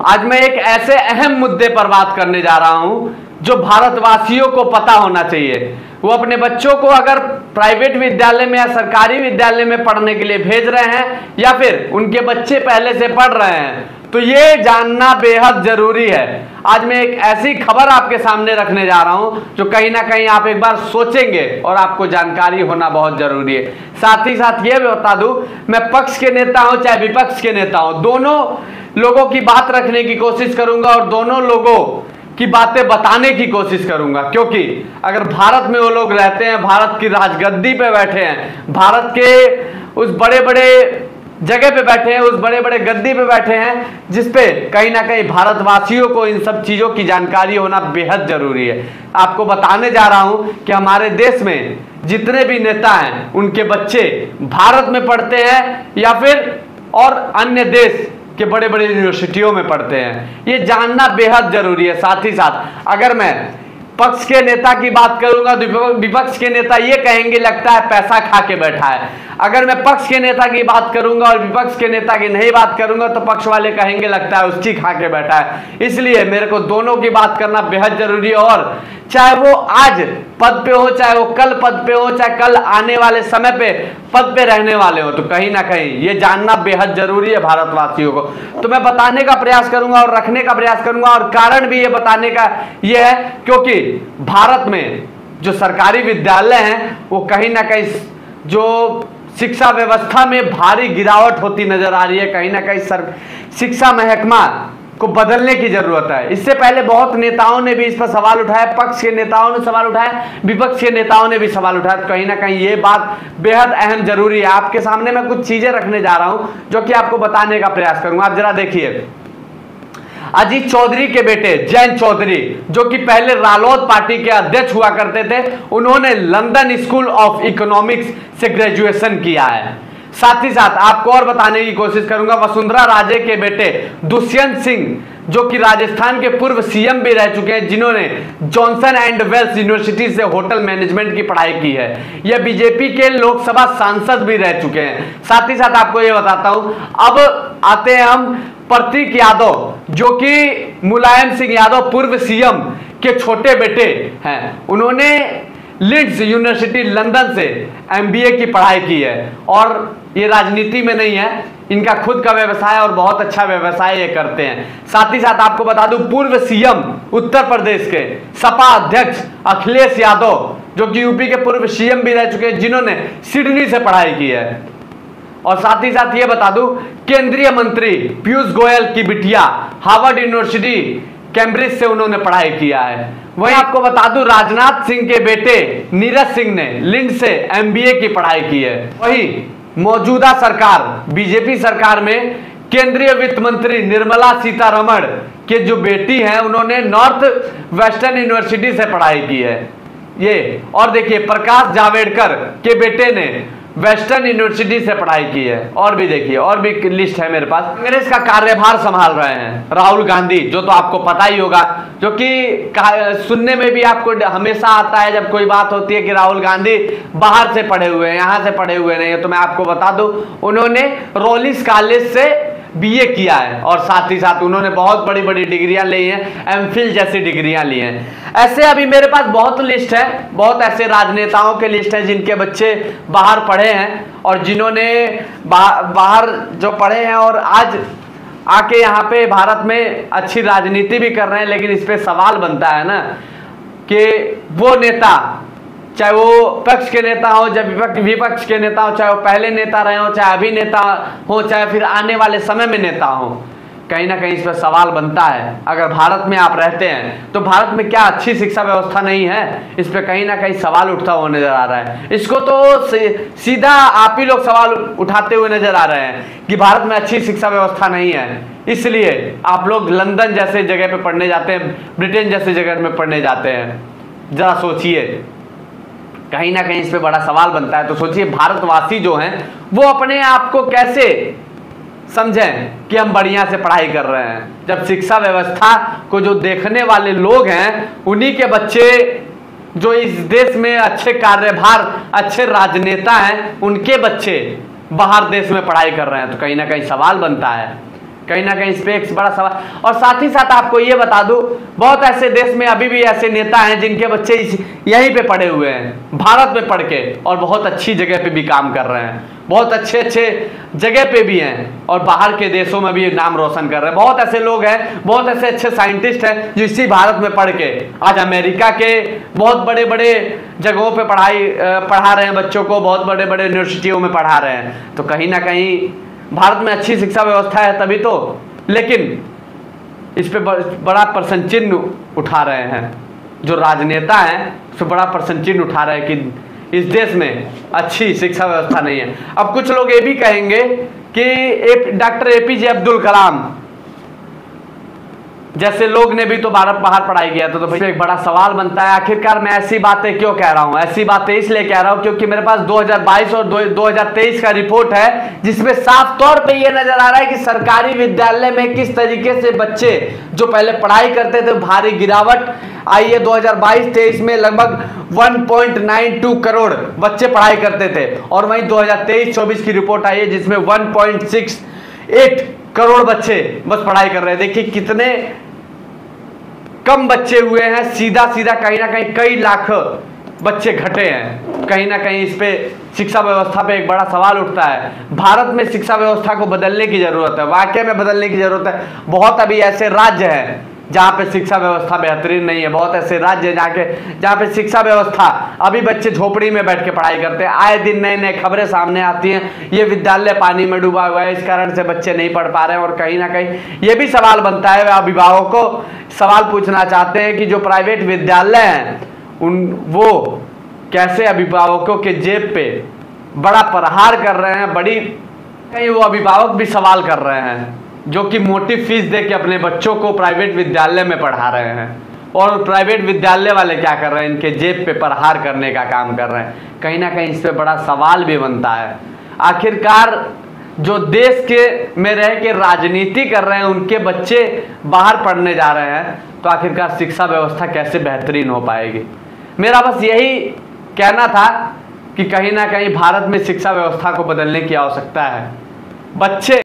आज मैं एक ऐसे अहम मुद्दे पर बात करने जा रहा हूं जो भारतवासियों को पता होना चाहिए। वो अपने बच्चों को अगर प्राइवेट विद्यालय में या सरकारी विद्यालय में पढ़ने के लिए भेज रहे हैं या फिर उनके बच्चे पहले से पढ़ रहे हैं तो ये जानना बेहद जरूरी है। आज मैं एक ऐसी खबर आपके सामने रखने जा रहा हूं जो कहीं ना कहीं आप एक बार सोचेंगे और आपको जानकारी होना बहुत जरूरी है। साथ ही साथ ये भी बता दूं, मैं पक्ष के नेता हूं चाहे विपक्ष के नेता हूं, दोनों लोगों की बात रखने की कोशिश करूंगा और दोनों लोगों की बातें बताने की कोशिश करूंगा, क्योंकि अगर भारत में वो लोग रहते हैं, भारत की राजगद्दी पे बैठे हैं, भारत के उस बड़े बड़े जगह पे बैठे हैं, उस बड़े बड़े गद्दी पे बैठे हैं जिसपे कहीं ना कहीं भारतवासियों को इन सब चीजों की जानकारी होना बेहद जरूरी है। आपको बताने जा रहा हूं कि हमारे देश में जितने भी नेता हैं उनके बच्चे भारत में पढ़ते हैं या फिर और अन्य देश के बड़े बड़े यूनिवर्सिटियों में पढ़ते हैं, ये जानना बेहद जरूरी है। साथ ही साथ अगर मैं पक्ष के नेता की बात करूंगा तो विपक्ष के नेता ये कहेंगे लगता है पैसा खा के बैठा है। अगर मैं पक्ष के नेता की बात करूंगा और विपक्ष के नेता की नहीं बात करूंगा तो पक्ष वाले कहेंगे लगता है उसकी खा के बैठा है। इसलिए मेरे को दोनों की बात करना बेहद जरूरी है, और चाहे वो आज पद पे हो, चाहे वो कल पद पे हो, चाहे कल आने वाले समय पे पद पे रहने वाले हो, तो कहीं ना कहीं ये जानना बेहद जरूरी है भारतवासियों को। तो मैं बताने का प्रयास करूंगा और रखने का प्रयास करूंगा, और कारण भी ये बताने का ये है क्योंकि भारत में जो सरकारी विद्यालय हैं वो कहीं ना कहीं जो शिक्षा व्यवस्था में भारी गिरावट होती नजर आ रही है। कहीं ना कहीं शिक्षा महकमा को बदलने की जरूरत है। इससे पहले बहुत नेताओं ने भी इस पर सवाल उठाया, पक्ष के नेताओं ने सवाल उठाया, विपक्ष के नेताओं ने भी सवाल उठाया। तो कहीं ना कहीं ये बात बेहद अहम जरूरी है। आपके सामने मैं कुछ चीजें रखने जा रहा हूं जो कि आपको बताने का प्रयास करूंगा। आप जरा देखिए, अजीत चौधरी के बेटे जयंत चौधरी जो कि पहले रालोद पार्टी के अध्यक्ष हुआ करते थे, उन्होंने लंदन स्कूल ऑफ इकोनॉमिक्स से ग्रेजुएशन किया है। साथ ही साथ आपको और बताने की कोशिश करूंगा, वसुंधरा राजे के बेटे दुष्यंत सिंह जो कि राजस्थान के पूर्व सीएम भी रह चुके हैं, जिन्होंने जॉनसन एंड वेल्स यूनिवर्सिटी से होटल मैनेजमेंट की पढ़ाई की है। यह बीजेपी के लोकसभा सांसद भी रह चुके हैं। साथ ही साथ आपको यह बताता हूं, अब आते हैं हम प्रतीक यादव जो कि मुलायम सिंह यादव पूर्व सीएम के छोटे बेटे हैं। उन्होंने लीड्स यूनिवर्सिटी लंदन से एमबीए की पढ़ाई की है और ये राजनीति में नहीं है, इनका खुद का व्यवसाय और बहुत अच्छा व्यवसाय ये करते हैं। साथ ही साथ आपको बता दूं, पूर्व सीएम उत्तर प्रदेश के सपा अध्यक्ष अखिलेश यादव जो कि यूपी के पूर्व सीएम भी रह चुके हैं, जिन्होंने सिडनी से पढ़ाई की है। और साथ ही साथ ये बता दूं, केंद्रीय मंत्री पीयूष गोयल की बिटिया हार्वर्ड यूनिवर्सिटी कैम्ब्रिज से उन्होंने पढ़ाई किया है। वहीं आपको बता दूं, राजनाथ सिंह के बेटे नीरज सिंह ने लिंड से एमबीए की पढ़ाई की है। वहीं मौजूदा सरकार बीजेपी सरकार में केंद्रीय वित्त मंत्री निर्मला सीतारमण के जो बेटी हैं, उन्होंने नॉर्थ वेस्टर्न यूनिवर्सिटी से पढ़ाई की है ये। और देखिए, प्रकाश जावड़ेकर के बेटे ने वेस्टर्न यूनिवर्सिटी से पढ़ाई की है। और भी देखिए, और भी लिस्ट है मेरे पास। कांग्रेस का कार्यभार संभाल रहे हैं राहुल गांधी, जो तो आपको पता ही होगा, जो कि सुनने में भी आपको हमेशा आता है जब कोई बात होती है कि राहुल गांधी बाहर से पढ़े हुए हैं, यहां से पढ़े हुए नहीं है। तो मैं आपको बता दूं, उन्होंने रॉलिंस कॉलेज से बीए किया है और साथ ही साथ उन्होंने बहुत बड़ी बड़ी डिग्रियां ली हैं, एमफिल जैसी डिग्रियां ली हैं। ऐसे अभी मेरे पास बहुत लिस्ट है, बहुत ऐसे राजनेताओं के लिस्ट है जिनके बच्चे बाहर पढ़े हैं और जिन्होंने बाहर जो पढ़े हैं और आज आके यहाँ पे भारत में अच्छी राजनीति भी कर रहे हैं। लेकिन इस पे सवाल बनता है ना कि वो नेता, चाहे वो पक्ष के नेता हो, चाहे विपक्ष के नेता हो, चाहे वो पहले नेता रहे हो, चाहे अभी नेता हो, चाहे फिर आने वाले समय में नेता हो, कहीं ना कहीं इस पर सवाल बनता है। अगर भारत में आप रहते हैं तो भारत में क्या अच्छी शिक्षा व्यवस्था नहीं है? इस पर कहीं ना कहीं सवाल उठता हुआ नजर आ रहा है। इसको तो सीधा आप ही लोग सवाल उठाते हुए नजर आ रहे हैं कि भारत में अच्छी शिक्षा व्यवस्था नहीं है, इसलिए आप लोग लंदन जैसे जगह पे पढ़ने जाते हैं, ब्रिटेन जैसे जगह में पढ़ने जाते हैं। जरा सोचिए, कहीं ना कहीं इस पे बड़ा सवाल बनता है। तो सोचिए, भारतवासी जो हैं वो अपने आप को कैसे समझें कि हम बढ़िया से पढ़ाई कर रहे हैं, जब शिक्षा व्यवस्था को जो देखने वाले लोग हैं उन्हीं के बच्चे जो इस देश में अच्छे कार्यभार, अच्छे राजनेता हैं, उनके बच्चे बाहर देश में पढ़ाई कर रहे हैं। तो कहीं ना कहीं सवाल बनता है, कहीं ना कहीं इस पे एक बड़ा सवाल। और साथ ही साथ आपको ये बता दूं, बहुत ऐसे देश में अभी भी ऐसे नेता हैं जिनके बच्चे यहीं पे पढ़े हुए हैं, भारत में पढ़ के, और बहुत अच्छी जगह पे भी काम कर रहे हैं, बहुत अच्छे अच्छे जगह पे भी हैं, और बाहर के देशों में भी नाम रोशन कर रहे हैं। बहुत ऐसे लोग हैं, बहुत ऐसे अच्छे साइंटिस्ट हैं जो इसी भारत में पढ़ के आज अमेरिका के बहुत बड़े बड़े जगहों पे पढ़ा रहे हैं बच्चों को, बहुत बड़े बड़े यूनिवर्सिटियों में पढ़ा रहे हैं। तो कहीं ना कहीं भारत में अच्छी शिक्षा व्यवस्था है तभी तो, लेकिन इस पे बड़ा प्रश्न चिन्ह उठा रहे हैं जो राजनेता हैं, उस पर बड़ा प्रश्न चिन्ह उठा रहे हैं कि इस देश में अच्छी शिक्षा व्यवस्था नहीं है। अब कुछ लोग ये भी कहेंगे कि डॉक्टर एपीजे अब्दुल कलाम जैसे लोग ने भी तो बाहर पढ़ाई किया, तो भाई एक बड़ा सवाल बनता है, आखिरकार मैं ऐसी बातें क्यों कह रहा हूं? ऐसी बातें इसलिए कह रहा हूं क्योंकि मेरे पास 2022 और 2023 का रिपोर्ट है जिसमें साफ तौर पे ये नजर आ रहा है कि सरकारी विद्यालय में किस तरीके से बच्चे जो पहले पढ़ाई करते थे भारी गिरावट आई है। 2022-23 में लगभग 1.92 करोड़ बच्चे पढ़ाई करते थे, और वहीं 2023-24 की रिपोर्ट आई है जिसमें 1.68 करोड़ बच्चे बस पढ़ाई कर रहे हैं। देखिए कितने कम बच्चे हुए हैं, सीधा सीधा कहीं ना कहीं कई लाख बच्चे घटे हैं। कहीं ना कहीं इस पे शिक्षा व्यवस्था पे एक बड़ा सवाल उठता है। भारत में शिक्षा व्यवस्था को बदलने की जरूरत है, वाकई में बदलने की जरूरत है। बहुत अभी ऐसे राज्य हैं जहाँ पे शिक्षा व्यवस्था बेहतरीन नहीं है, बहुत ऐसे राज्य हैं जहाँ पे शिक्षा व्यवस्था अभी बच्चे झोपड़ी में बैठ के पढ़ाई करते हैं। आए दिन नए नए खबरें सामने आती हैं, ये विद्यालय पानी में डूबा हुआ है, इस कारण से बच्चे नहीं पढ़ पा रहे हैं। और कहीं ना कहीं ये भी सवाल बनता है, अभिभावकों को सवाल पूछना चाहते हैं कि जो प्राइवेट विद्यालय हैं वो कैसे अभिभावकों के जेब पे बड़ा प्रहार कर रहे हैं। बड़ी कहीं वो अभिभावक भी सवाल कर रहे हैं जो कि मोटी फीस दे के अपने बच्चों को प्राइवेट विद्यालय में पढ़ा रहे हैं, और प्राइवेट विद्यालय वाले क्या कर रहे हैं, इनके जेब पे प्रहार करने का काम कर रहे हैं। कहीं ना कहीं इस पे बड़ा सवाल भी बनता है, आखिरकार जो देश के में रह के राजनीति कर रहे हैं उनके बच्चे बाहर पढ़ने जा रहे हैं, तो आखिरकार शिक्षा व्यवस्था कैसे बेहतरीन हो पाएगी? मेरा बस यही कहना था कि कहीं ना कहीं भारत में शिक्षा व्यवस्था को बदलने की आवश्यकता है। बच्चे